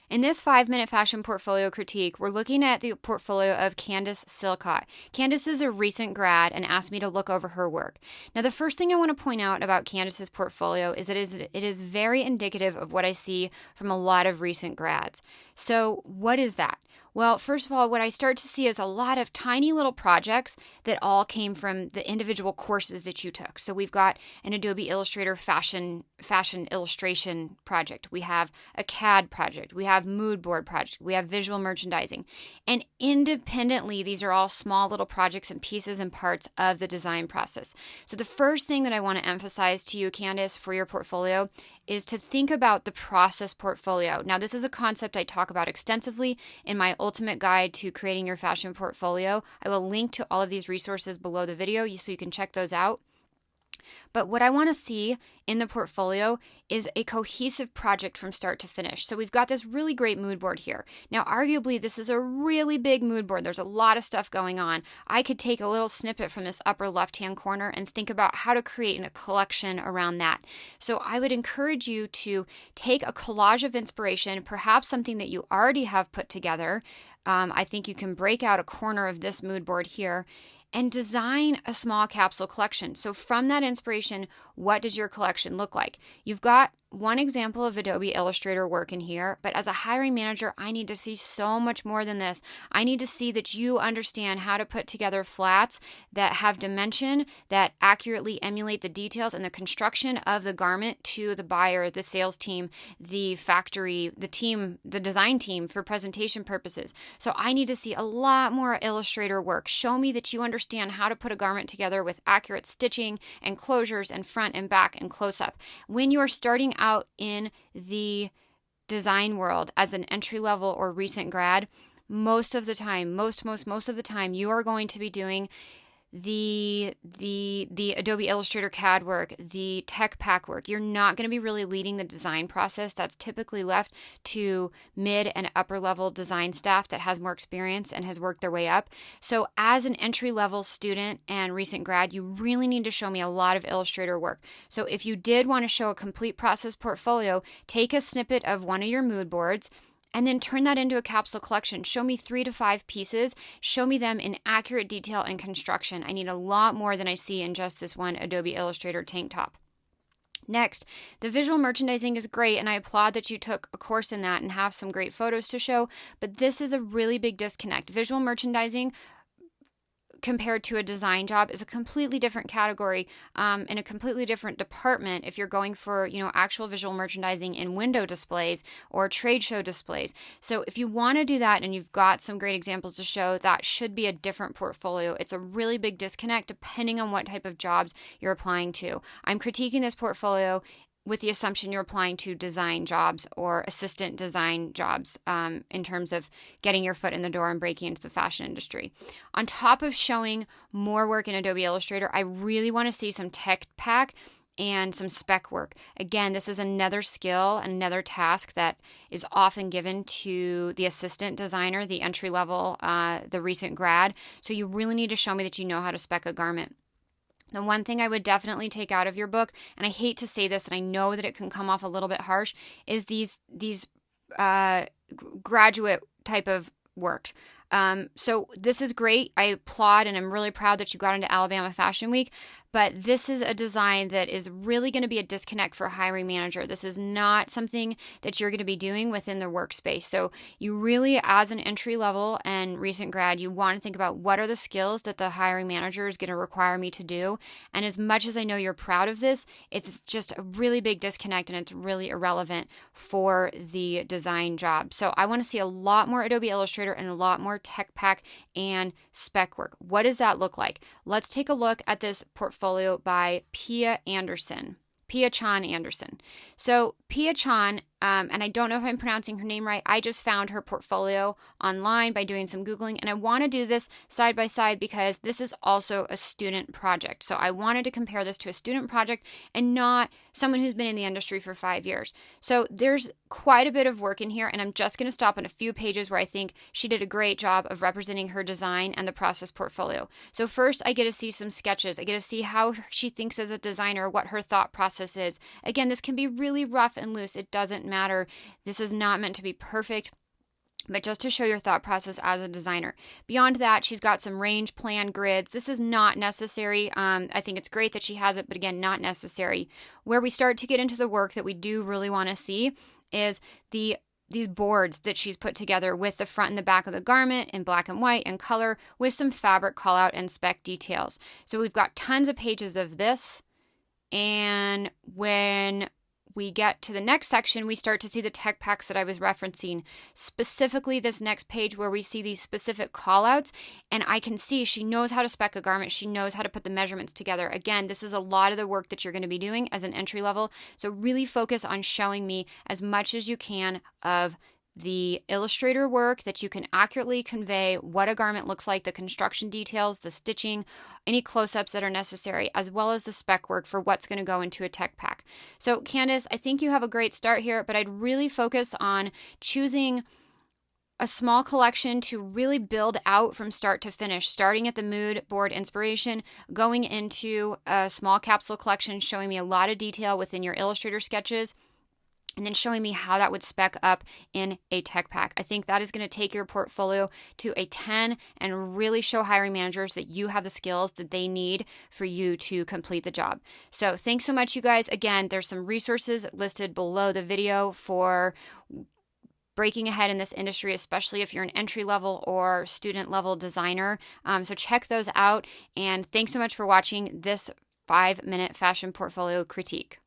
In this 5-minute fashion portfolio critique, we're looking at the portfolio of Candace Silcott. Candace is a recent grad and asked me to look over her work. Now, the first thing I want to point out about Candace's portfolio is that it is very indicative of what I see from a lot of recent grads. So, what is that? Well, first of all, what I start to see is a lot of tiny little projects that all came from the individual courses that you took. So we've got an Adobe Illustrator fashion illustration project. We have a CAD project. We have mood board project. We have visual merchandising. And independently, these are all small little projects and pieces and parts of the design process. So the first thing that I want to emphasize to you, Candace, for your portfolio is to think about the process portfolio. Now, this is a concept I talk about extensively in my ultimate guide to creating your fashion portfolio. I will link to all of these resources below the video so you can check those out. But what I want to see in the portfolio is a cohesive project from start to finish. So we've got this really great mood board here. Now, arguably, this is a really big mood board. There's a lot of stuff going on. I could take a little snippet from this upper left-hand corner and think about how to create a collection around that. So I would encourage you to take a collage of inspiration, perhaps something that you already have put together. I think you can break out a corner of this mood board here and design a small capsule collection. So from that inspiration, what does your collection look like? You've got one example of Adobe Illustrator work in here, but as a hiring manager, I need to see so much more than this. I need to see that you understand how to put together flats that have dimension, that accurately emulate the details and the construction of the garment to the buyer, the sales team, the factory, the team, the design team for presentation purposes. So I need to see a lot more Illustrator work. Show me that you understand how to put a garment together with accurate stitching and closures and front and back and close up. When you are starting out in the design world as an entry level or recent grad, most of the time, most of the time, you are going to be doing the Adobe Illustrator CAD work, the tech pack work. You're not going to be really leading the design process. That's typically left to mid and upper level design staff that has more experience and has worked their way up. So as an entry level student and recent grad, you really need to show me a lot of Illustrator work. So if you did want to show a complete process portfolio, take a snippet of one of your mood boards and then turn that into a capsule collection. Show me 3 to 5 pieces. Show me them in accurate detail and construction. I need a lot more than I see in just this one Adobe Illustrator tank top. Next, the visual merchandising is great, and I applaud that you took a course in that and have some great photos to show, but this is a really big disconnect. Visual merchandising compared to a design job is a completely different category in a completely different department if you're going for, actual visual merchandising in window displays or trade show displays. So if you want to do that and you've got some great examples to show, that should be a different portfolio. It's a really big disconnect depending on what type of jobs you're applying to. I'm critiquing this portfolio with the assumption you're applying to design jobs or assistant design jobs in terms of getting your foot in the door and breaking into the fashion industry. On top of showing more work in Adobe Illustrator, I really want to see some tech pack and some spec work. Again, this is another skill, another task that is often given to the assistant designer, the entry level, the recent grad. So you really need to show me that you know how to spec a garment. The one thing I would definitely take out of your book, and I hate to say this, and I know that it can come off a little bit harsh, is these graduate type of works. So this is great. I applaud and I'm really proud that you got into Alabama Fashion Week, but this is a design that is really going to be a disconnect for a hiring manager. This is not something that you're going to be doing within the workspace. So you really, as an entry level and recent grad, you want to think about what are the skills that the hiring manager is going to require me to do. And as much as I know you're proud of this, it's just a really big disconnect and it's really irrelevant for the design job. So I want to see a lot more Adobe Illustrator and a lot more tech pack and spec work. What does that look like? Let's take a look at this portfolio by Pia Chan Anderson. So Pia Chan, and I don't know if I'm pronouncing her name right. I just found her portfolio online by doing some Googling, and I want to do this side by side because this is also a student project. So I wanted to compare this to a student project and not someone who's been in the industry for 5 years. So there's quite a bit of work in here, and I'm just going to stop on a few pages where I think she did a great job of representing her design and the process portfolio. So first, I get to see some sketches. I get to see how she thinks as a designer, what her thought process is. Again, this can be really rough and loose. It doesn't matter. This is not meant to be perfect, but just to show your thought process as a designer. Beyond that, she's got some range plan grids. This is not necessary. I think it's great that she has it, but again, not necessary. Where we start to get into the work that we do really want to see is these boards that she's put together with the front and the back of the garment in black and white and color with some fabric call out and spec details. So we've got tons of pages of this. And when we get to the next section, we start to see the tech packs that I was referencing, specifically this next page where we see these specific call outs. And I can see she knows how to spec a garment. She knows how to put the measurements together. Again, this is a lot of the work that you're going to be doing as an entry level. So really focus on showing me as much as you can of the illustrator work that you can accurately convey what a garment looks like, the construction details, the stitching, any close-ups that are necessary, as well as the spec work for what's going to go into a tech pack. So Candace, I think you have a great start here, but I'd really focus on choosing a small collection to really build out from start to finish, starting at the mood board inspiration, going into a small capsule collection, showing me a lot of detail within your illustrator sketches, and then showing me how that would spec up in a tech pack. I think that is going to take your portfolio to a 10 and really show hiring managers that you have the skills that they need for you to complete the job. So thanks so much, you guys. Again, there's some resources listed below the video for breaking ahead in this industry, especially if you're an entry-level or student-level designer. So check those out. And thanks so much for watching this 5-minute fashion portfolio critique.